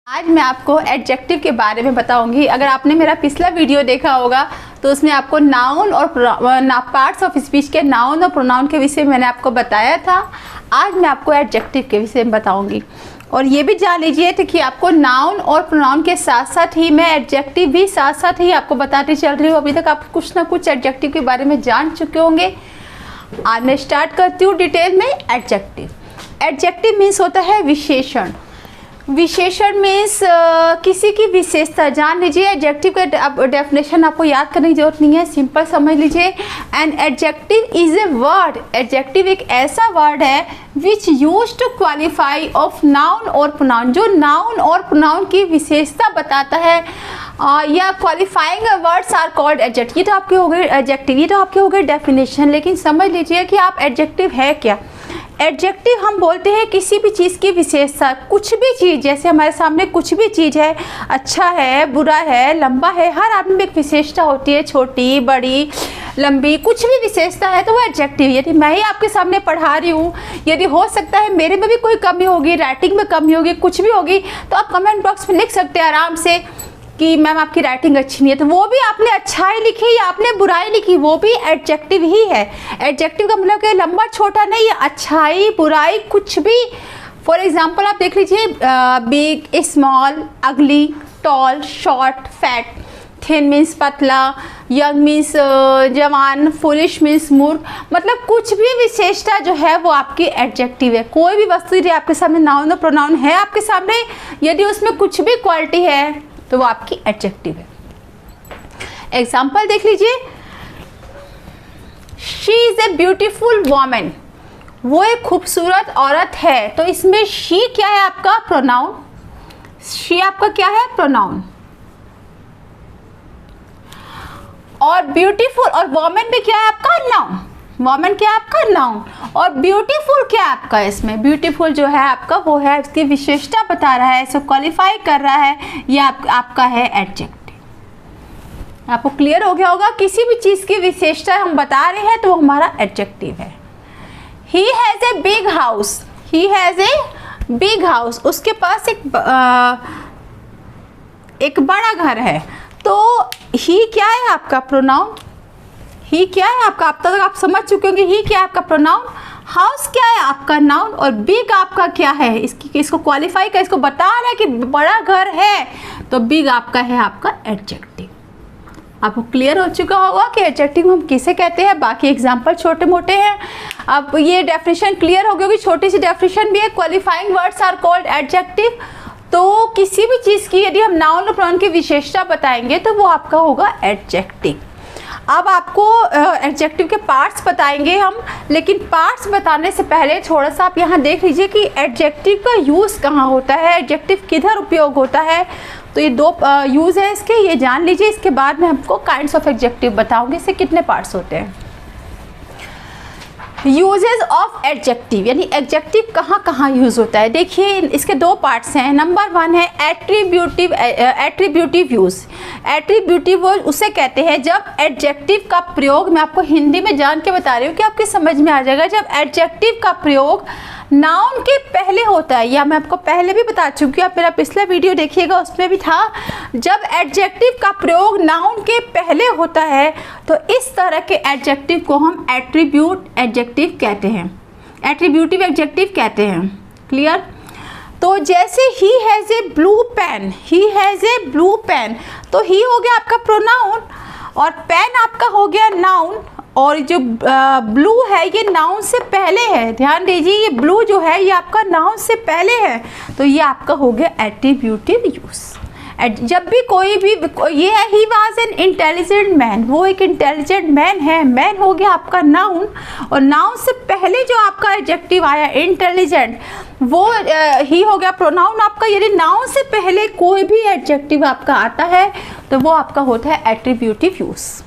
आज मैं आपको एडजेक्टिव के बारे में बताऊंगी। अगर आपने मेरा पिछला वीडियो देखा होगा तो उसमें आपको नाउन और पार्ट्स ऑफ स्पीच के नाउन और प्रोनाउन के विषय में मैंने आपको बताया था। आज मैं आपको एडजेक्टिव के विषय में बताऊंगी। और ये भी जान लीजिए कि आपको नाउन और प्रोनाउन के साथ साथ ही मैं एडजेक्टिव भी साथ साथ ही आपको बताती चल रही हूँ। अभी तक आप कुछ ना कुछ एडजेक्टिव के बारे में जान चुके होंगे। आज मैं स्टार्ट करती हूँ डिटेल में एडजेक्टिव। एडजेक्टिव मीन्स होता है विशेषण। विशेषण मीन्स किसी की विशेषता। जान लीजिए एडजेक्टिव का डेफिनेशन आपको याद करने की जरूरत नहीं है, सिंपल समझ लीजिए। An adjective is a word. Adjective एक ऐसा वर्ड है which use to qualify of noun और प्रोनाउन, जो नाउन और प्रोनाउन की विशेषता बताता है या qualifying words are called adjective. ये तो आपके हो गए एडजेक्टिव, ये तो आपके हो गए डेफिनेशन। लेकिन समझ लीजिए कि आप एडजेक्टिव है क्या। एडजेक्टिव हम बोलते हैं किसी भी चीज़ की विशेषता। कुछ भी चीज़, जैसे हमारे सामने कुछ भी चीज़ है, अच्छा है, बुरा है, लंबा है, हर आदमी में एक विशेषता होती है, छोटी बड़ी लंबी, कुछ भी विशेषता है तो वो एडजेक्टिव। यदि मैं ही आपके सामने पढ़ा रही हूँ, यदि हो सकता है मेरे में भी कोई कमी होगी, राइटिंग में कमी होगी, कुछ भी होगी, तो आप कमेंट बॉक्स में लिख सकते हैं आराम से कि मैम आपकी राइटिंग अच्छी नहीं है। तो वो भी आपने अच्छाई लिखी या आपने बुराई लिखी, वो भी एडजेक्टिव ही है। एडजेक्टिव का मतलब कि लंबा छोटा नहीं, अच्छाई बुराई कुछ भी। फॉर एग्जांपल आप देख लीजिए, big, small, ugly, tall, short, fat. Thin means पतला, यंग मीन्स जवान, फुलिश मीन्स मूर्ख। मतलब कुछ भी विशेषता जो है वो आपकी एडजेक्टिव है। कोई भी वस्तु यदि आपके सामने नाउन और प्रोनाउन है आपके सामने, यदि उसमें कुछ भी क्वालिटी है तो वो आपकी एडजेक्टिव है। एग्जाम्पल देख लीजिए, she is a beautiful women. वो एक खूबसूरत औरत है। तो इसमें शी क्या है आपका प्रोनाउन। शी आपका क्या है प्रोनाउन। और ब्यूटीफुल और वॉमेन भी क्या है आपका नाउन। वॉमेन क्या है आपका नाउन। और ब्यूटीफुल क्या है आपका, इसमें ब्यूटीफुल जो है आपका वो है इसकी विशेषता बता रहा है, इसे क्वालिफाई कर रहा है, ये आपका है एडजेक्टिव। आपको क्लियर हो गया होगा, किसी भी चीज़ की विशेषता हम बता रहे हैं तो वो हमारा एडजेक्टिव है। ही has a big house. He has a big house. उसके पास एक बड़ा घर है। तो ही क्या है आपका प्रोनाउन। ही क्या है आपका, अब तक आप समझ चुके होंगे ही क्या है आपका प्रोनाउन, हाउस क्या है आपका नाउन, और बिग आपका क्या है, इसको क्वालिफाई कर, इसको बता रहा है कि बड़ा घर है, तो बिग आपका है आपका एडजेक्टिव। आपको क्लियर हो चुका होगा कि एडजेक्टिव हम किसे कहते हैं। बाकी एग्जांपल छोटे मोटे हैं। अब ये डेफिनेशन क्लियर हो गया कि छोटी सी डेफिनेशन भी है, qualifying words are called adjective. तो किसी भी चीज़ की यदि हम नाउन और प्रोनाउन की विशेषता बताएंगे तो वो आपका होगा एडजेक्टिव। अब आपको एडजेक्टिव के पार्ट्स बताएंगे हम, लेकिन पार्ट्स बताने से पहले थोड़ा सा आप यहाँ देख लीजिए कि एडजेक्टिव का यूज़ कहाँ होता है, एडजेक्टिव किधर उपयोग होता है। तो ये दो यूज़ है इसके, ये जान लीजिए। इसके बाद मैं आपको काइंड्स ऑफ एडजेक्टिव बताऊंगी, इससे कितने पार्ट्स होते हैं। यूजेस ऑफ एडजेक्टिव, यानी एडजेक्टिव कहाँ कहाँ यूज़ होता है। देखिए इसके दो पार्ट्स हैं। नंबर वन है एट्रीब्यूटिव यूज़। एट्रीब्यूटिव उसे कहते हैं जब एडजेक्टिव का प्रयोग, मैं आपको हिंदी में जान के बता रही हूँ कि आपके समझ में आ जाएगा, जब एडजेक्टिव का प्रयोग नाउन के पहले होता है, या मैं आपको पहले भी बता चुकी हूँ, आप मेरा पिछला वीडियो देखिएगा उसमें भी था। जब एडजेक्टिव का प्रयोग नाउन के पहले होता है तो इस तरह के एडजेक्टिव को हम एट्रीब्यूट एडजेक्टिव कहते हैं, एट्रीब्यूटिव एडजेक्टिव कहते हैं। क्लियर। तो जैसे he has a blue pen, he has a blue pen, तो ही हो गया आपका प्रोनाउन और पेन आपका हो गया नाउन। और जो ब्लू है ये नाउन से पहले है, ध्यान दीजिए, ये ब्लू जो है ये आपका नाउन से पहले है, तो ये आपका हो गया एट्रीब्यूटिव यूज़। जब भी कोई भी, ये है he was an intelligent man, वो एक इंटेलिजेंट मैन है, मैन हो गया आपका नाउन, और नाउन से पहले जो आपका एडजेक्टिव आया इंटेलिजेंट, वो ही हो गया प्रोनाउन आपका। यदि नाउन से पहले कोई भी एडजेक्टिव आपका आता है तो वो आपका होता है एट्रीब्यूटिव यूज़।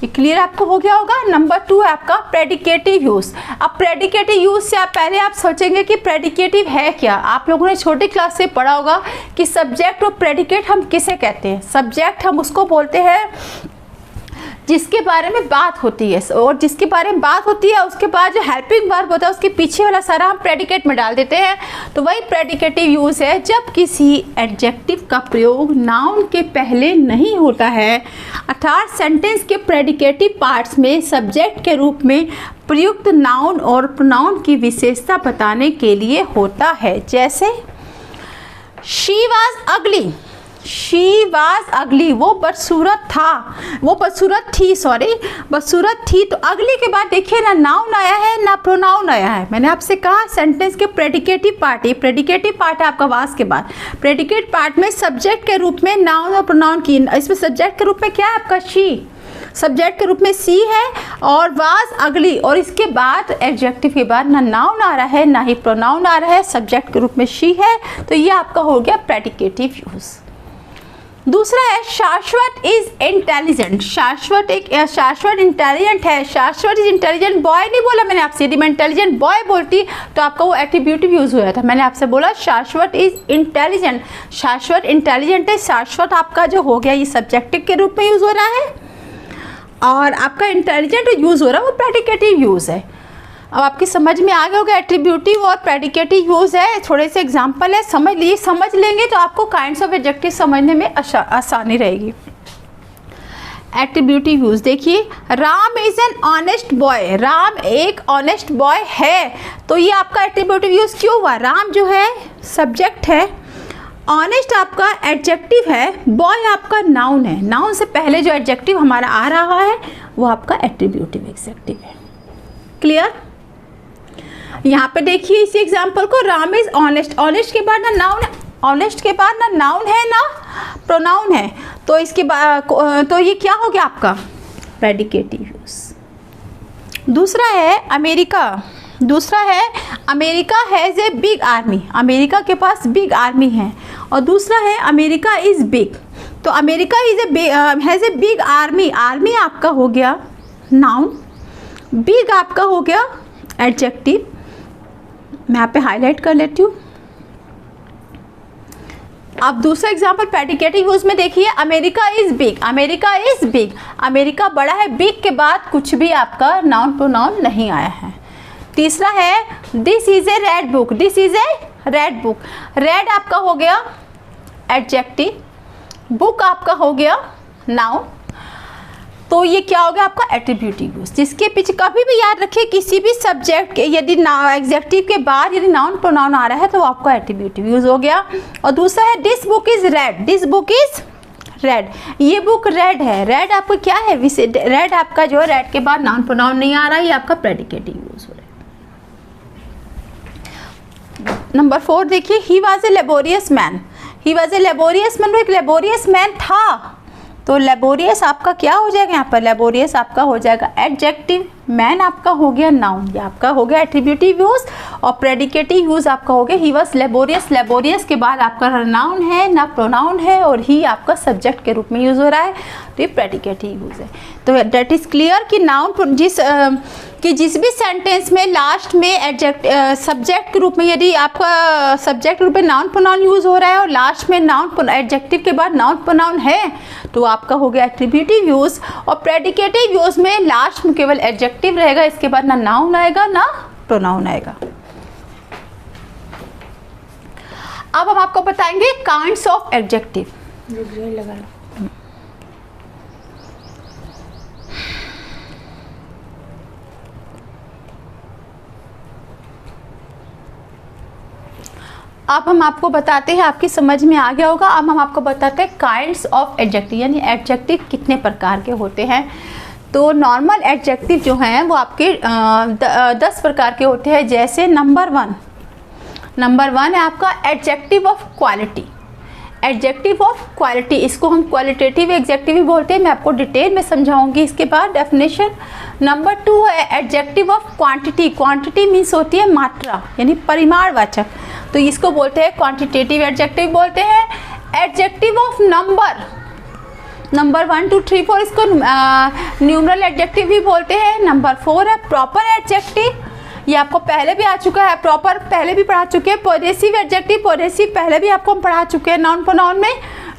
ये क्लियर आपको हो गया होगा। नंबर टू है आपका प्रेडिकेटिव यूज़। अब प्रेडिकेटिव यूज़ से पहले आप सोचेंगे कि प्रेडिकेटिव है क्या। आप लोगों ने छोटी क्लास से पढ़ा होगा कि सब्जेक्ट और प्रेडिकेट हम किसे कहते हैं। सब्जेक्ट हम उसको बोलते हैं जिसके बारे में बात होती है, और जिसके बारे में बात होती है उसके बाद जो हेल्पिंग वर्ब होता है उसके पीछे वाला सारा हम प्रेडिकेट में डाल देते हैं। तो वही प्रेडिकेटिव यूज़ है जब किसी एडजेक्टिव का प्रयोग नाउन के पहले नहीं होता है, अर्थात सेंटेंस के प्रेडिकेटिव पार्ट्स में सब्जेक्ट के रूप में प्रयुक्त नाउन और प्रोनाउन की विशेषता बताने के लिए होता है। जैसे शी वॉज अगली, शी वॉज अगली, वो बदसूरत था, वो बदसूरत थी, सॉरी बदसूरत थी। तो अगली के बाद देखिए ना नाउन आया है ना प्रोनाउन आया है। मैंने आपसे कहा सेंटेंस के प्रेडिकेटिव पार्ट, ये प्रेडिकेटिव पार्ट है आपका वाज के बाद। प्रेडिकेट पार्ट में सब्जेक्ट के रूप में नाउन और प्रोनाउन की, इसमें सब्जेक्ट के रूप में क्या है आपका शी, सब्जेक्ट के रूप में सी है, और वाज अगली, और इसके बाद एडजेक्टिव के बाद ना नाउन आ रहा है ना ही प्रोनाउन आ रहा है, सब्जेक्ट के रूप में शी है। तो ये आपका हो गया प्रेडिकेटिव यूज़। दूसरा है शाश्वत इज इंटेलिजेंट, शाश्वत इंटेलिजेंट है, शाश्वत इज इंटेलिजेंट बॉय नहीं बोला मैंने आपसे, यदि मैं इंटेलिजेंट बॉय बोलती तो आपका वो एट्रीब्यूटिव यूज हुआ था। मैंने आपसे बोला शाश्वत इज इंटेलिजेंट, शाश्वत इंटेलिजेंट है, शाश्वत आपका जो हो गया ये सब्जेक्टिव के रूप में यूज हो रहा है, और आपका इंटेलिजेंट यूज हो रहा है वो प्रेडिकेटिव यूज है। अब आपकी समझ में आ गया होगा एट्रीब्यूटिव और प्रेडिकेटिव यूज़ है। थोड़े से एग्जांपल है, समझ लीजिए, समझ लेंगे तो आपको काइंड्स ऑफ एडजेक्टिव समझने में आसानी रहेगी। एट्रीब्यूटिव यूज़ देखिए, Ram is an honest boy, Ram एक ऑनेस्ट बॉय है। तो ये आपका एट्रीब्यूटिव यूज़ क्यों हुआ, राम जो है सब्जेक्ट है, ऑनेस्ट आपका एडजेक्टिव है, बॉय आपका नाउन है, नाउन से पहले जो एडजेक्टिव हमारा आ रहा है वो आपका एट्रीब्यूटिव एडजेक्टिव है। क्लियर? यहाँ पे देखिए इसी एग्जाम्पल को, राम इज ऑनेस्ट, ऑनेस्ट के बाद ना नाउन, ऑनेस्ट के बाद ना नाउन है ना प्रोनाउन है, तो इसके बाद तो ये क्या हो गया आपका प्रेडिकेटिव यूज। दूसरा है अमेरिका, दूसरा है America has a big army, America के पास बिग आर्मी है, और दूसरा है अमेरिका इज़ बिग। तो America is has a big army, army आपका हो गया नाउन, बिग आपका हो गया एडजेक्टिव। मैं यहाँ पे हाईलाइट कर लेती हूँ। अब दूसरा एग्जांपल प्रेडिकेटिव यूज में देखिए, America is big, America is big, America बड़ा है, बिग के बाद कुछ भी आपका नाउन प्रोनाउन नहीं आया है। तीसरा है this is a red book, this is a red book, red आपका हो गया एडजेक्टिव, बुक आपका हो गया नाउन। तो ये क्या हो गया आपका एट्रीब्यूटिव यूज, जिसके पीछे कभी भी याद रखिए किसी भी सब्जेक्ट के यदि एग्जेक्टिव के बाद यदि नाउन प्रोनाउन आ रहा है तो आपका एट्रीब्यूटिव यूज हो गया। और दूसरा है this book is red, this book is red, ये बुक रेड है, रेड आपका क्या है, रेड आपका जो है रेड के बाद नाउन प्रोनाउन नहीं आ रहा है, ये आपका प्रेडिकेटिव यूज हो रहा है। नंबर 4 देखिए, he was a laborious man, he was a laborious man, वो एक लेबोरियस मैन था। तो लेबोरियस आपका क्या हो जाएगा यहाँ पर, लेबोरियस आपका हो जाएगा एडजेक्टिव, मैन आपका हो गया नाउन, ये आपका हो गया एट्रीब्यूटिव यूज, और प्रेडिकेटिव यूज आपका हो गया ही वॉज लेबोरियस, लेबोरियस के बाद आपका नाउन है ना प्रोनाउन है, और ही आपका सब्जेक्ट के रूप में यूज हो रहा है, तो ये प्रेडिकेटिव यूज है। तो दैट इज क्लियर कि नाउन जिस भी सेंटेंस में लास्ट में सब्जेक्ट के रूप में यदि आपका सब्जेक्ट रूप में नाउन प्रोनाउन यूज हो रहा है और लास्ट में नाउन एडजेक्टिव के बाद नाउन प्रोनाउन है तो आपका हो गया एट्रीब्यूटिव यूज। और प्रेडिकेटिव यूज में लास्ट में केवल एडजेक्टिव रहेगा, इसके बाद ना नाउन आएगा ना प्रोनाउन आएगा। अब हम आपको बताएंगे काइंड्स ऑफ एडजेक्टिव। लगा लो, अब हम आपको बताते हैं, आपकी समझ में आ गया होगा। अब हम आपको बताते हैं काइंड्स ऑफ एडजेक्टिव, यानी एडजेक्टिव कितने प्रकार के होते हैं। तो नॉर्मल एडजेक्टिव जो हैं वो आपके 10 प्रकार के होते हैं। जैसे नंबर 1 है आपका adjective of quality, adjective of quality, इसको हम क्वालिटेटिव एडजेक्टिव भी बोलते हैं, मैं आपको डिटेल में समझाऊंगी इसके बाद डेफिनेशन। नंबर 2 है adjective of quantity, quantity means होती है मात्रा यानी परिमाणवाचक, तो इसको बोलते हैं क्वांटिटेटिव एडजेक्टिव बोलते हैं। एडजेक्टिव ऑफ नंबर 1 2 3 4 इसको न्यूमरल एडजेक्टिव भी बोलते हैं। नंबर 4 है प्रॉपर एडजेक्टिव, ये आपको पहले भी आ चुका है, प्रॉपर पहले भी पढ़ा चुके हैं। पॉजेसिव एडजेक्टिव, पॉजेसिव पहले भी आपको हम पढ़ा चुके हैं नाउन प्रोनाउन में।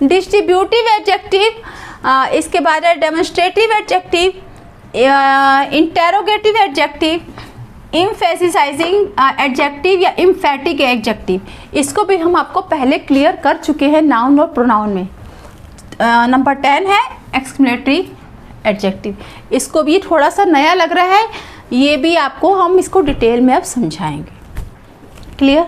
डिस्ट्रीब्यूटिव एडजेक्टिव, इसके बाद है demonstrative adjective, interrogative adjective, emphasising adjective या एम्फेटिक एडजेक्टिव। इसको भी हम आपको पहले क्लियर कर चुके हैं नाउन और प्रोनाउन में। नंबर 10 है एक्सक्लेमेटरी एडजेक्टिव। इसको भी थोड़ा सा नया लग रहा है, ये भी आपको हम इसको डिटेल में अब समझाएंगे। क्लियर?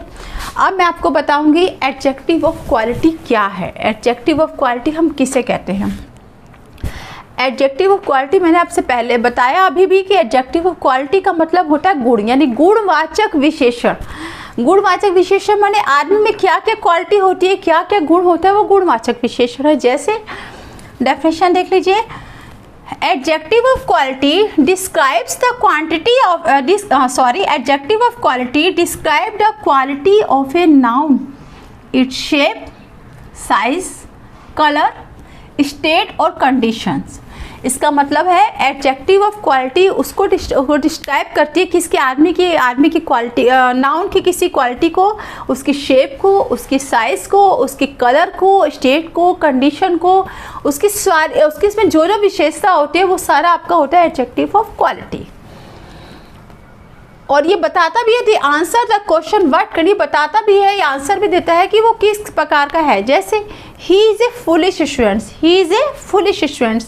अब मैं आपको बताऊंगी एडजेक्टिव ऑफ क्वालिटी क्या है। एडजेक्टिव ऑफ क्वालिटी हम किसे कहते हैं? एडजेक्टिव ऑफ क्वालिटी मैंने आपसे पहले बताया अभी भी कि एडजेक्टिव ऑफ क्वालिटी का मतलब होता है गुण, यानी गुणवाचक विशेषण। गुणवाचक विशेषण माने आदमी में क्या क्या क्वालिटी होती है, क्या क्या गुण होता है, वो गुणवाचक विशेषण है। जैसे डेफिनेशन देख लीजिए, adjective of quality describes the quantity of adjective of quality describe the quality of a noun, its shape, size, color, state और conditions। इसका मतलब है एडजेक्टिव ऑफ क्वालिटी उसको डिस्क्राइब करती है किसके आदमी की क्वालिटी, नाउन की किसी क्वालिटी को, उसकी शेप को, उसकी साइज़ को, उसके कलर को, स्टेट को, कंडीशन को, उसकी इसमें जो जो विशेषता होती है वो सारा आपका होता है एडजेक्टिव ऑफ क्वालिटी। और ये बताता भी है the answer the question what, कहीं बताता भी है, ये आंसर भी देता है कि वो किस प्रकार का है। जैसे he is a foolish student, he is a foolish student.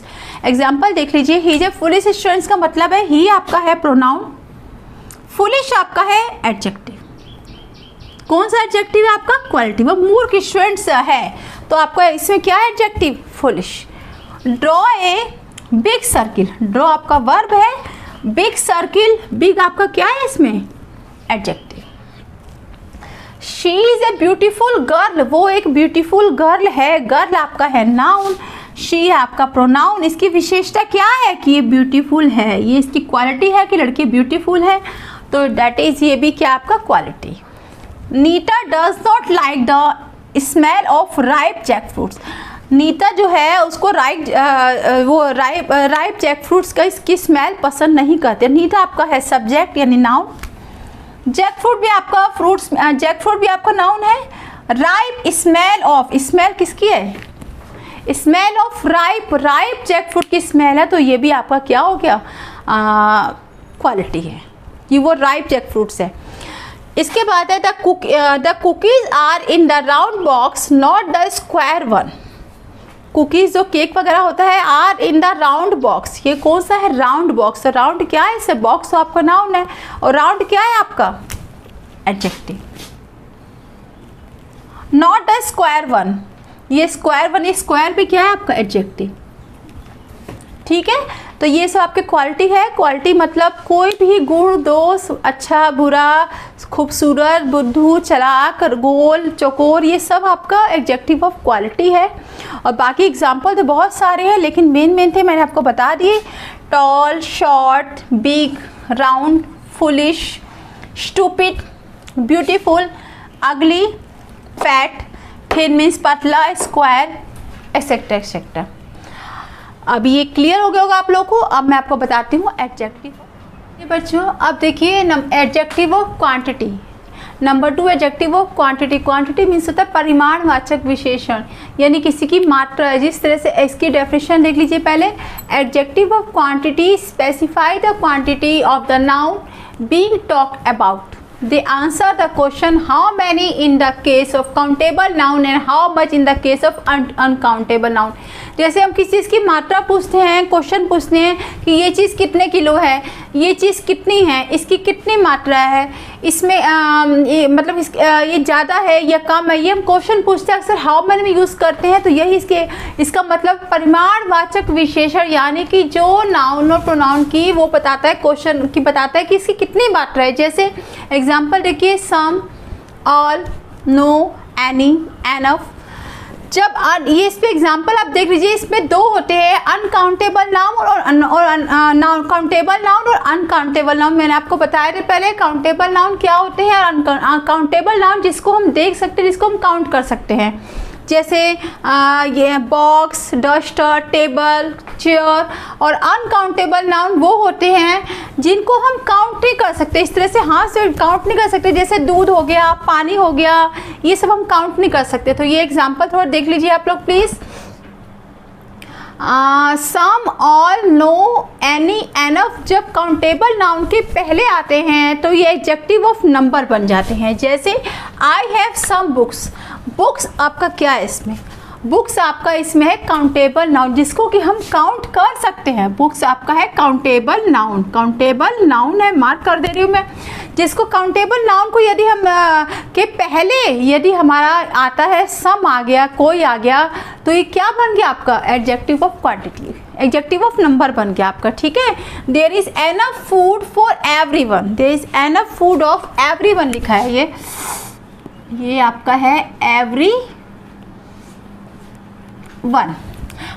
Example देख लीजिए, he is a foolish student का मतलब है ही आपका है प्रोनाउन, फुलिश आपका है एडजेक्टिव। कौन सा एडजेक्टिव है आपका? क्वालिटी। वो मूर्ख स्टूडेंट्स है तो आपका इसमें क्या है adjective? Foolish. Draw a big circle, draw आपका वर्ब है, बिग सर्किल, बिग आपका क्या है इसमें? Adjective. She is a beautiful girl, वो एक ब्यूटीफुल गर्ल है, गर्ल आपका है नाउन, शी है आपका प्रोनाउन। इसकी विशेषता क्या है कि ये ब्यूटीफुल है, ये इसकी क्वालिटी है कि लड़की ब्यूटीफुल है, तो दैट इज़ ये भी क्या आपका quality. Neeta does not like the smell of ripe jackfruits, Neeta जो है उसको राइप जैक फ्रूट्स का इसकी स्मेल पसंद नहीं करते। नीता आपका है सब्जेक्ट यानी नाउन, जैक फ्रूट भी आपका फ्रूट्स, जैक फ्रूट भी आपका नाउन है। राइप स्मेल ऑफ, स्मेल किसकी है? Smell of ripe, ripe jackfruit की स्मेल है, तो ये भी आपका क्या हो गया? क्वालिटी है, ये वो राइप जैक फ्रूट्स है। इसके बाद है the cookies are in the round box not the square one. Cookies जो केक वगैरह होता है are in the round box, ये कौन सा है? Round box. राउंड क्या है? इसे बॉक्स तो आपका नाउन है और राउंड क्या है आपका? Adjective. Not the square one, ये स्क्वायर वन, ये स्क्वायर भी क्या है आपका? एडजेक्टिव। ठीक है, तो ये सब आपके क्वालिटी है। क्वालिटी मतलब कोई भी गुण, दोष, अच्छा बुरा, खूबसूरत, बुद्धू, चालाक, गोल, चौकोर, ये सब आपका एडजेक्टिव ऑफ क्वालिटी है। और बाकी एग्जाम्पल तो बहुत सारे हैं, लेकिन मेन थे मैंने आपको बता दिए। Tall, short, big, round, foolish, stupid, beautiful, ugly, fat, thin means पतला, स्क्वायर, एक्सेट्रा एक्सेट्रा। अब ये क्लियर हो गया होगा आप लोगों को। अब मैं आपको बताती हूँ एडजेक्टिव। ये बच्चों अब देखिए adjective of quantity. Number 2 adjective of quantity. Quantity means होता है परिमाणवाचक विशेषण, यानी किसी की मात्रा है। जिस तरह से इसकी डेफिनेशन देख लीजिए पहले। Adjective of quantity specify the quantity of the noun being talked about. They answer the question how many in the case of countable noun and how much in the case of uncountable noun। जैसे हम किसी चीज़ की मात्रा पूछते हैं, question पूछते हैं कि ये चीज़ कितने किलो है, ये चीज़ कितनी है, इसकी कितनी मात्रा है, इसमें ये मतलब ये ज़्यादा है या कम है, ये हम क्वेश्चन पूछते हैं अक्सर हाउ मैनी में यूज़ करते हैं। तो यही इसका मतलब परिमाणवाचक विशेषण, यानी कि जो नाउन और प्रोनाउन की वो बताता है, क्वेश्चन की बताता है कि इसकी कितनी मात्रा है। जैसे एग्जाम्पल देखिए, सम, ऑल, नो, एनी, एनफ। जब ये इस पे एग्जाम्पल आप देख लीजिए, इसमें 2 होते हैं, अनकाउंटेबल नाउन और काउंटेबल नाउन और अनकाउंटेबल नाउन। मैंने आपको बताया था पहले काउंटेबल नाउन क्या होते हैं और अनकाउंटेबल नाउन जिसको हम देख सकते हैं, जिसको हम काउंट कर सकते हैं। जैसे ये बॉक्स, डस्टर, टेबल, चेयर। और अनकाउंटेबल नाउन वो होते हैं जिनको हम काउंट नहीं कर सकते, इस तरह से हाथ से काउंट नहीं कर सकते। जैसे दूध हो गया, पानी हो गया, ये सब हम काउंट नहीं कर सकते। तो ये एग्जांपल थोड़ा देख लीजिए आप लोग please. Some, all, no, any, enough जब काउंटेबल नाउन के पहले आते हैं तो ये एडजेक्टिव ऑफ नंबर बन जाते हैं। जैसे I have some books, books आपका क्या है इसमें, बुक्स आपका इसमें है काउंटेबल नाउन जिसको कि हम काउंट कर सकते हैं। बुक्स आपका है काउंटेबल नाउन, काउंटेबल नाउन है, मार्क कर दे रही हूँ मैं। जिसको काउंटेबल नाउन को यदि हम के पहले यदि हमारा आता है सम आ गया, कोई आ गया, तो ये क्या बन गया आपका adjective of quantity, adjective of number बन गया आपका। ठीक है, there is enough food for everyone, there is enough food of everyone लिखा है, ये आपका है एवरी वन।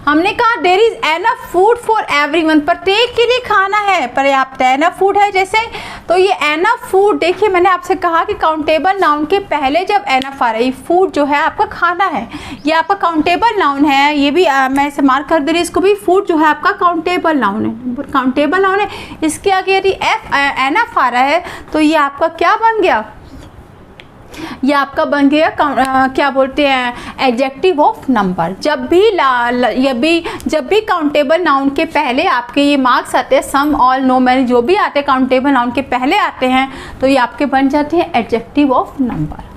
हमने कहा there is enough food for everyone, प्रत्येक के लिए खाना है, पर्याप्त है, एनफ फूड है जैसे। तो ये एनफ फूड, देखिए मैंने आपसे कहा कि काउंटेबल नाउन के पहले जब एनफ आ रही, फूड जो है आपका खाना है, ये आपका काउंटेबल नाउन है। ये भी मैं इसे मार्क कर दे रही, इसको भी फूड जो है आपका काउंटेबल नाउन है, काउंटेबल नाउन है। इसके आगे यदि एनफ आ रहा है तो ये आपका क्या बन गया, ये आपका बन गया क्या बोलते हैं एडजेक्टिव ऑफ नंबर। जब भी काउंटेबल नाउन के पहले आपके ये मार्क्स आते हैं, सम, ऑल, नो, मैनी जो भी आते हैं काउंटेबल नाउन के पहले आते हैं तो ये आपके बन जाते हैं एडजेक्टिव ऑफ नंबर।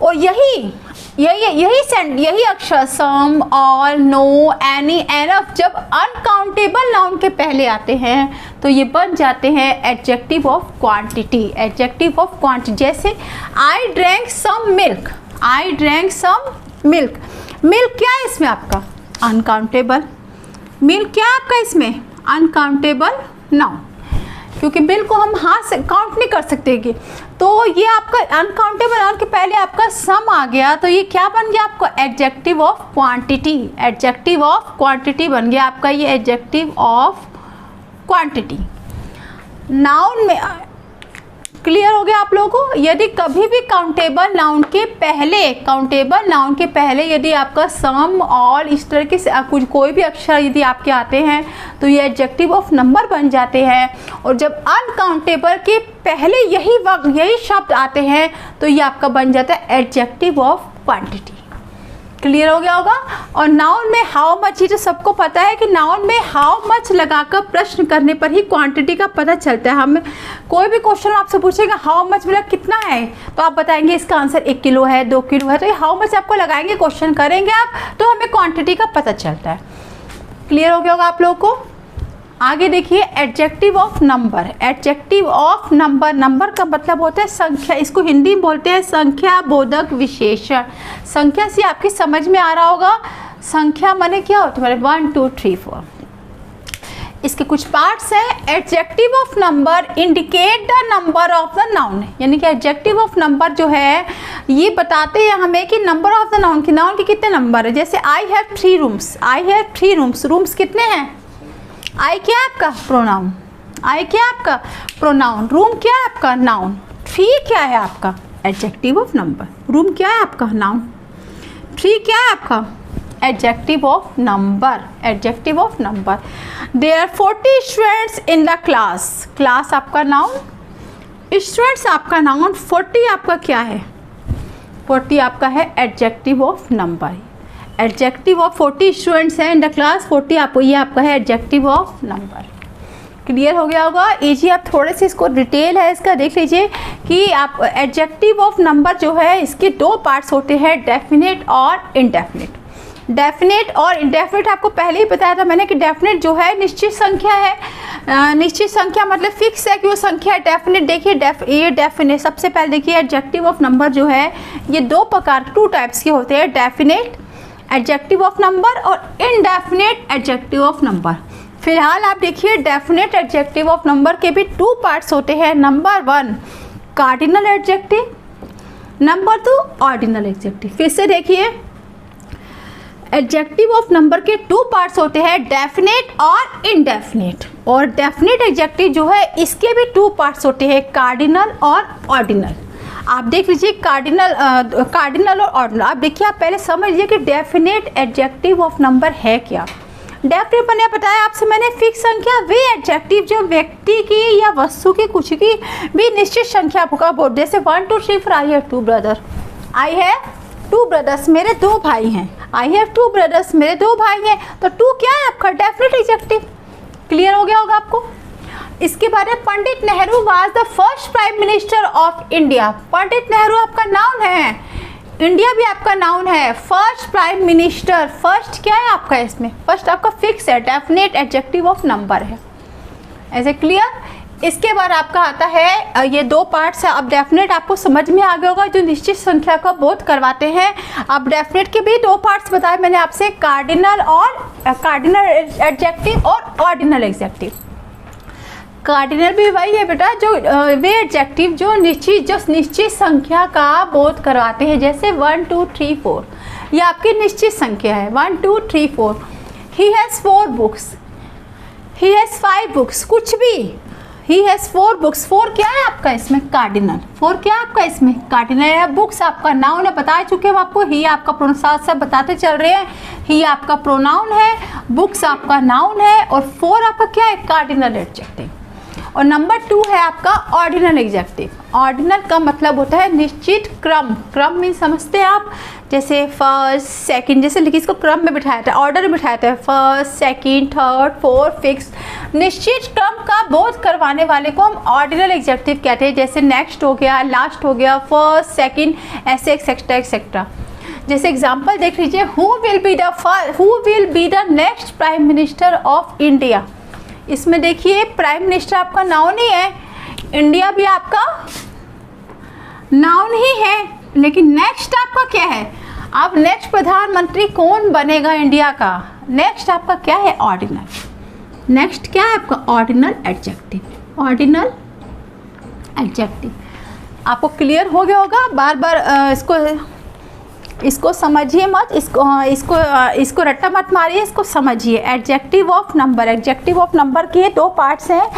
और यही अक्षर some, all, no, any, enough जब अनकाउंटेबल नाउन के पहले आते हैं तो ये बन जाते हैं adjective of quantity, adjective of quantity. जैसे I drank some milk, I drank some milk, milk क्या है इसमें आपका अनकाउंटेबल, मिल्क क्या है आपका इसमें अनकाउंटेबल नाउन, क्योंकि मिल्क को हम हाथ से काउंट नहीं कर सकते कि, तो ये आपका अनकाउंटेबल नाउन के पहले आपका सम आ गया तो ये क्या बन गया आपका adjective of quantity, adjective of quantity बन गया आपका ये एडजेक्टिव ऑफ क्वांटिटी। नाउन में क्लियर हो गया आप लोगों को। यदि कभी भी काउंटेबल नाउन के पहले यदि आपका सम, ऑल इस तरह के कोई भी अक्षर यदि आपके आते हैं तो ये एडजेक्टिव ऑफ नंबर बन जाते हैं। और जब अनकाउंटेबल के पहले यही शब्द आते हैं तो ये आपका बन जाता है एडजेक्टिव ऑफ क्वांटिटी। क्लियर हो गया होगा। और नाउन में हाउ मच, ये तो सबको पता है कि नाउन में हाउ मच लगाकर प्रश्न करने पर ही क्वांटिटी का पता चलता है। हमें कोई भी क्वेश्चन आपसे पूछेगा हाउ मच मतलब कितना है तो आप बताएंगे इसका आंसर 1 किलो है, 2 किलो है, तो ये हाउ मच आपको लगाएंगे, क्वेश्चन करेंगे आप तो हमें क्वांटिटी का पता चलता है। क्लियर हो गया होगा आप लोगों को। आगे देखिए adjective of number, adjective of number, number का मतलब होता है संख्या, इसको हिंदी में बोलते हैं संख्या बोधक विशेषण। संख्या से आपकी समझ में आ रहा होगा संख्या माने क्या होता है, 1 2 3 4। इसके कुछ पार्ट्स हैं। Adjective of number indicate the number of the noun, यानी कि एडजेक्टिव ऑफ नंबर जो है ये बताते हैं हमें कि नंबर ऑफ द नाउन, की नाउन के कितने नंबर है। जैसे I have 3 rooms, I have 3 rooms, rooms कितने हैं, आई क्या है आपका प्रोनाउन, आई क्या है आपका प्रोनाउन, रूम क्या है आपका नाउन, 3 क्या है आपका एडजेक्टिव ऑफ नंबर, रूम क्या है आपका नाउन, 3 क्या है आपका adjective of number, adjective of number. There are 40 students in the class, class आपका नाउन, स्टूडेंट्स आपका नाउन, 40 आपका क्या है, 40 आपका है adjective of number. Adjective of 40 students हैं इन द क्लास, 40 आपको ये आपका है एडजेक्टिव ऑफ नंबर। क्लियर हो गया होगा। ये आप थोड़े से इसको डिटेल है इसका देख लीजिए कि आप एडजेक्टिव ऑफ नंबर जो है इसके 2 पार्ट्स होते हैं, डेफिनेट और इनडेफिनेट। डेफिनेट और इनडेफिनेट आपको पहले ही बताया था मैंने कि डेफिनेट जो है निश्चित संख्या है, निश्चित संख्या मतलब फिक्स है कि वो संख्या है। डेफिनेट देखिए ये डेफिनेट, सबसे पहले देखिए एडजेक्टिव ऑफ नंबर जो है ये 2 प्रकार 2 टाइप्स के होते हैं, डेफिनेट एडजेक्टिव ऑफ नंबर और इनडेफिनेट एडजेक्टिव ऑफ नंबर। फिलहाल आप देखिए डेफिनेट एडजेक्टिव ऑफ नंबर के भी 2 पार्ट्स होते हैं। Number 1 cardinal adjective, number 2 ordinal adjective. फिर से देखिए एडजेक्टिव ऑफ नंबर के 2 पार्ट्स होते हैं, डेफिनेट और इनडेफिनेट। और डेफिनेट एडजेक्टिव जो है इसके भी 2 पार्ट्स होते हैं, कार्डिनल और ऑर्डिनल। आप देख लीजिए कार्डिनल और ऑर्डिनल। आप देखिए आप पहले समझ लीजिए कि डेफिनेट एडजेक्टिव ऑफ नंबर है क्या। डेफिनेट मैंने बताया आपसे मैंने फिक्स संख्या, वे एडजेक्टिव जो व्यक्ति की या वस्तु की कुछ की भी निश्चित संख्या का बोल, जैसे 1 2 3 4 I have 2 brother, I have 2 brothers, मेरे 2 भाई हैं। आई हैव 2 ब्रदर्स, मेरे 2 भाई हैं। तो 2 क्या है आपका डेफिनेट एडजेक्टिव। क्लियर हो गया होगा आपको। इसके बाद में Pandit Nehru was the first prime minister of India. Pandit Nehru आपका नाउन है, इंडिया भी आपका नाउन है। फर्स्ट प्राइम मिनिस्टर, फर्स्ट क्या है आपका इसमें, फर्स्ट आपका फिक्स है, डेफिनेट एडजेक्टिव ऑफ नंबर है। ऐसे क्लियर। इसके बाद आपका आता है, ये 2 पार्ट्स है। अब डेफिनेट आपको समझ में आ गया होगा, जो निश्चित संख्या का बोध करवाते हैं। अब डेफिनेट के भी 2 पार्ट्स बताए मैंने आपसे, कार्डिनल और कार्डिनल एडजेक्टिव और ऑर्डिनल एडजेक्टिव। कार्डिनल भी वही है बेटा, जो वे एडजेक्टिव जो निश्चित संख्या का बोध करवाते हैं, जैसे 1 2 3 4, ये आपकी निश्चित संख्या है। 1 2 3 4। He has 4 books, he has 5 books, कुछ भी। ही हैज़ 4 बुक्स, 4 क्या है आपका इसमें कार्डिनल, 4 क्या है आपका इसमें कार्डिनल है। बुक्स आपका नाउन है, बता चुके हैं आपको। ही आपका प्रोनाउन सब बताते चल रहे हैं। ही आपका प्रोनाउन है, बुक्स आपका नाउन है, और 4 आपका क्या है कार्डिनल एडजेक्टिव। और नंबर 2 है आपका ऑर्डिनल एडजेक्टिव। ऑर्डिनल का मतलब होता है निश्चित क्रम। क्रम में समझते हैं आप, जैसे फर्स्ट सेकंड, जैसे लिखिए इसको क्रम में बिठाया था, ऑर्डर में बिठाया था, first second third fourth fix. निश्चित क्रम का बोध करवाने वाले को हम ऑर्डिनल एडजेक्टिव कहते हैं। जैसे नेक्स्ट हो गया, लास्ट हो गया, फर्स्ट सेकंड, ऐसे एक्सेट्रा एक्सेट्रा। जैसे एग्जांपल देख लीजिए, who will be the next prime minister of India. इसमें देखिए प्राइम मिनिस्टर आपका नाउन ही है, इंडिया भी आपका नाउन ही है, लेकिन नेक्स्ट आपका क्या है। अब नेक्स्ट प्रधानमंत्री कौन बनेगा इंडिया का, नेक्स्ट आपका क्या है ऑर्डिनल। नेक्स्ट क्या है आपका ऑर्डिनल एडजेक्टिव। ऑर्डिनल एडजेक्टिव आपको क्लियर हो गया होगा। बार बार इसको समझिए मत, इसको रट्टा मत मारिए, इसको समझिए। Adjective of number, adjective of number के 2 पार्ट्स हैं,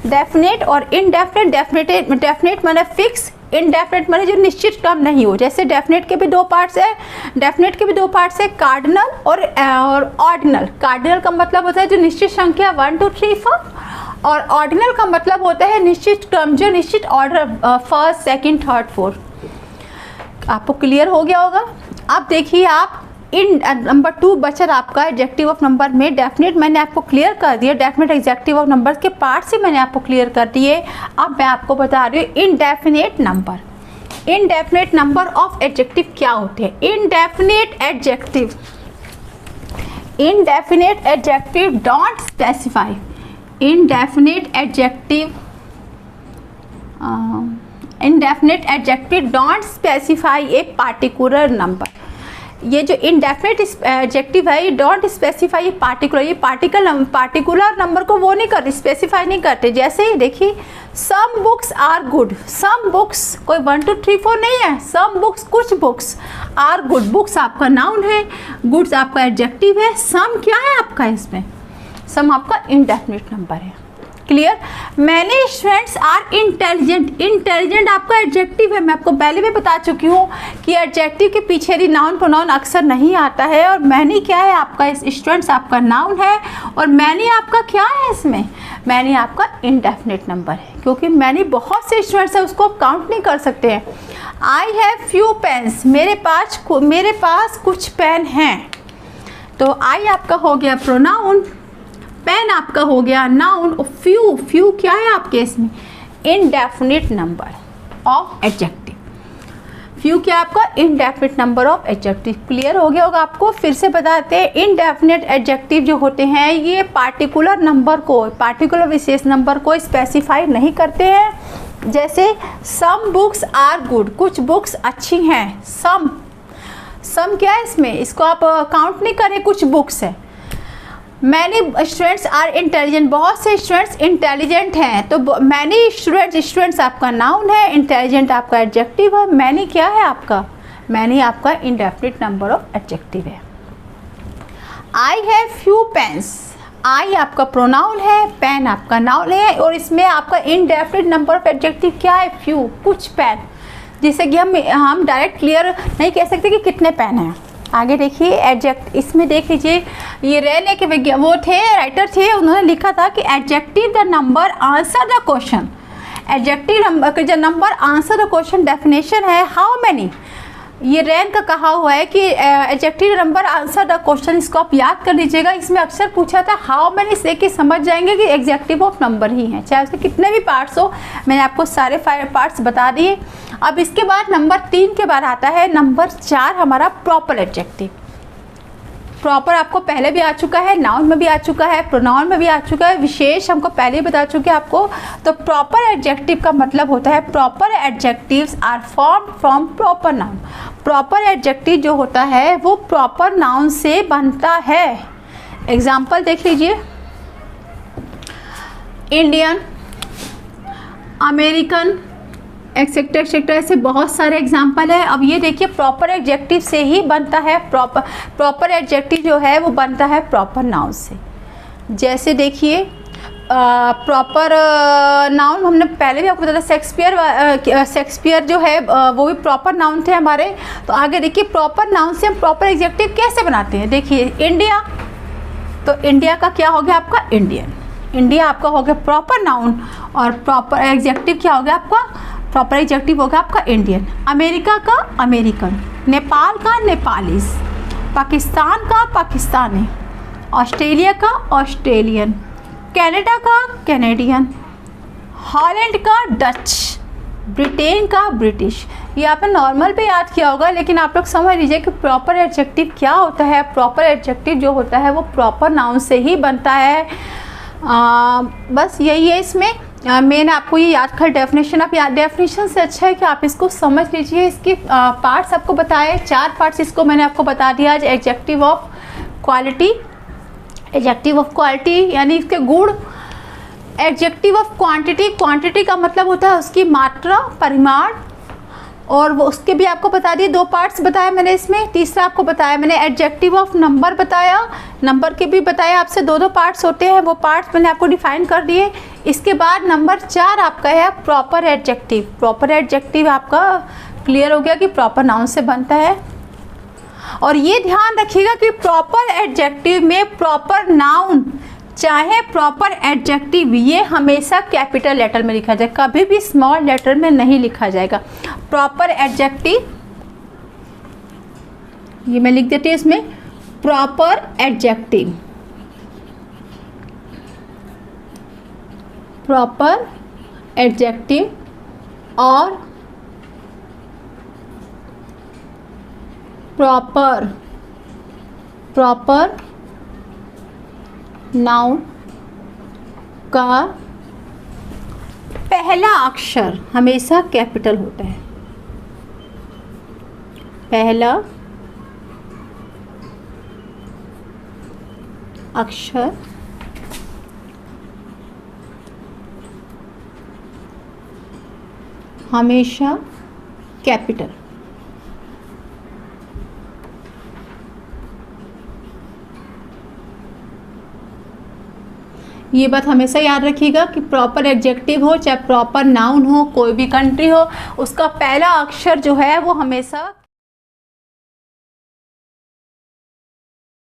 डेफिनेट और इनडेफिनेट। डेफिनेट माने फिक्स, इनडेफिनेट माने जो निश्चित क्रम नहीं हो। जैसे डेफिनेट के भी 2 पार्ट्स है, डेफिनेट के भी 2 पार्ट्स है, कार्डिनल और ऑर्डिनल। कार्डिनल का मतलब होता है जो निश्चित संख्या 1 2 3 4, और ऑर्डिनल का मतलब होता है निश्चित क्रम, जो निश्चित order first second third fourth. आपको क्लियर हो गया होगा। अब देखिए आप इन नंबर 2 बचत आपका एडजेक्टिव ऑफ नंबर में डेफिनेट मैंने आपको क्लियर कर दिया। डेफिनेट एडजेक्टिव ऑफ नंबर के पार्ट से मैंने आपको क्लियर कर दिए। अब मैं आपको बता रही हूँ indefinite number. Indefinite number of adjective क्या होते हैं। Indefinite adjective, indefinite adjective don't specify. Indefinite adjective, indefinite adjective don't specify a particular number. ये जो इनडेफिनेट एडजेक्टिव है, ये डोंट स्पेसिफाई पार्टिकुलर, ये पार्टिकुलर नंबर को वो नहीं करते, स्पेसिफाई नहीं करते। जैसे ही देखिए some books are good, some books कोई 1 2 3 4 नहीं है, सम बुक्स कुछ बुक्स, आर गुड बुक्स आपका नाउन है, गुड्स आपका एडजेक्टिव है, सम क्या है आपका इसमें, सम आपका इनडेफिनेट नंबर है। Clear. Many students are intelligent, intelligent आपका एडजेक्टिव है। मैं आपको पहले भी बता चुकी हूँ कि एडजेक्टिव के पीछे भी नाउन प्रोनाउन अक्सर नहीं आता है। और मैनी क्या है आपका, स्टूडेंट्स आपका नाउन है, और मैनी आपका क्या है इसमें, मैनी आपका इनडेफिनेट नंबर है, क्योंकि मैनी बहुत से स्टूडेंट्स है, उसको काउंट नहीं कर सकते हैं। आई हैव फ्यू पेन्स, मेरे पास कुछ पेन हैं। तो आई आपका हो गया प्रोनाउन, पेन आपका हो गया नाउन, और फ्यू क्या है आपके इसमें, indefinite number of adjective. Few क्या आपका indefinite number of adjective. Clear हो गया होगा आपको। फिर से बताते हैं, इनडेफिनेट एडजेक्टिव जो होते हैं ये पार्टिकुलर नंबर को, पार्टिकुलर विशेष नंबर को स्पेसिफाई नहीं करते हैं। जैसे सम बुक्स आर गुड, कुछ बुक्स अच्छी हैं। सम क्या है इसमें, इसको आप काउंट नहीं करें, कुछ बुक्स है। मैनी स्टूडेंट्स आर इंटेलिजेंट, बहुत से स्टूडेंट्स इंटेलिजेंट हैं। तो मैनी स्टूडेंट्स आपका नाउन है, इंटेलिजेंट आपका एडजेक्टिव है। मैनी क्या है आपका, मैनी आपका इनडेफिनेट नंबर ऑफ एडजेक्टिव है। आई हैव फ्यू पेन्स, आई आपका प्रोनाउन है, पेन आपका नाउन है, और इसमें आपका इनडेफिनेट नंबर ऑफ एडजेक्टिव क्या है, फ्यू, कुछ पेन। जिससे कि हम डायरेक्ट क्लियर नहीं कह सकते कि कितने पेन हैं। आगे देखिए एडजेक्ट, इसमें देख लीजिए, ये रेले के वो थे राइटर थे, उन्होंने लिखा था कि adjective the number answer the question. Adjective number जो number answer the question definition है हाउ मैनी, ये रैन का कहा हुआ है कि adjective number answer the question, इसको आप याद कर लीजिएगा। इसमें अक्सर पूछा था हाउ मैनी से कि समझ जाएंगे कि एडजेक्टिव ऑफ नंबर ही है, चाहे उसके कितने भी पार्ट्स हो। मैंने आपको सारे 5 पार्ट्स बता दिए। अब इसके बाद नंबर 3 के बाद आता है नंबर 4 हमारा प्रॉपर एडजेक्टिव। प्रॉपर आपको पहले भी आ चुका है, नाउन में भी आ चुका है, प्रोनाउन में भी आ चुका है, विशेष हमको पहले ही बता चुके हैं आपको। तो प्रॉपर एडजेक्टिव का मतलब होता है proper adjectives are formed from proper noun. Proper adjective जो होता है वो प्रॉपर नाउन से बनता है। एग्जाम्पल देख लीजिए, इंडियन, अमेरिकन, एक्सेट्रा एक्सेट्रा, ऐसे बहुत सारे एग्जाम्पल है। अब ये देखिए प्रॉपर एडजेक्टिव से ही बनता है, प्रॉपर एडजेक्टिव जो है वो बनता है प्रॉपर नाउन से। जैसे देखिए प्रॉपर नाउन हमने पहले भी आपको बताया, शेक्सपियर जो है वो भी प्रॉपर नाउन थे हमारे। तो आगे देखिए प्रॉपर नाउन से हम प्रॉपर एडजेक्टिव कैसे बनाते हैं। देखिए इंडिया, तो इंडिया का क्या हो गया आपका इंडियन, इंडिया आपका हो गया प्रॉपर नाउन, और प्रॉपर एडजेक्टिव क्या हो गया आपका, प्रॉपर एडजेक्टिव होगा आपका इंडियन। अमेरिका का अमेरिकन, नेपाल का नेपालीज, पाकिस्तान का पाकिस्तानी, ऑस्ट्रेलिया का ऑस्ट्रेलियन, कनाडा का कैनेडियन, हॉलैंड का डच, ब्रिटेन का ब्रिटिश। ये आपने नॉर्मल पे याद किया होगा, लेकिन आप लोग समझ लीजिए कि प्रॉपर एडजेक्टिव क्या होता है। प्रॉपर एडजेक्टिव जो होता है वो प्रॉपर नाउन से ही बनता है। बस यही है इसमें मैंने आपको ये याद कर डेफिनेशन। आप डेफिनेशन से अच्छा है कि आप इसको समझ लीजिए। इसके पार्ट्स आपको बताए, 4 पार्ट्स इसको मैंने आपको बता दिया। Adjective of quality, adjective of quality यानी इसके गुण। एडजेक्टिव ऑफ क्वांटिटी, क्वांटिटी का मतलब होता है उसकी मात्रा, परिमाण, और वो उसके भी आपको बता दिए, 2 पार्ट्स बताया मैंने इसमें। तीसरा आपको बताया मैंने एडजेक्टिव ऑफ नंबर बताया, नंबर के भी बताया आपसे 2 पार्ट्स होते हैं, वो पार्ट्स मैंने आपको डिफाइन कर दिए। इसके बाद नंबर 4 आपका है प्रॉपर एडजेक्टिव। प्रॉपर एडजेक्टिव आपका क्लियर हो गया कि प्रॉपर नाउन से बनता है। और ये ध्यान रखिएगा कि प्रॉपर एडजेक्टिव में प्रॉपर नाउन चाहे प्रॉपर एडजेक्टिव ये हमेशा कैपिटल लेटर में लिखा जाए, कभी भी स्मॉल लेटर में नहीं लिखा जाएगा। प्रॉपर एडजेक्टिव ये मैं लिख देती हूँ इसमें, प्रॉपर एडजेक्टिव, प्रॉपर एडजेक्टिव और प्रॉपर नाउन का पहला अक्षर हमेशा कैपिटल होता है। पहला अक्षर हमेशा कैपिटल। ये बात हमेशा याद रखिएगा कि प्रॉपर एडजेक्टिव हो चाहे प्रॉपर नाउन हो, कोई भी कंट्री हो, उसका पहला अक्षर जो है वो हमेशा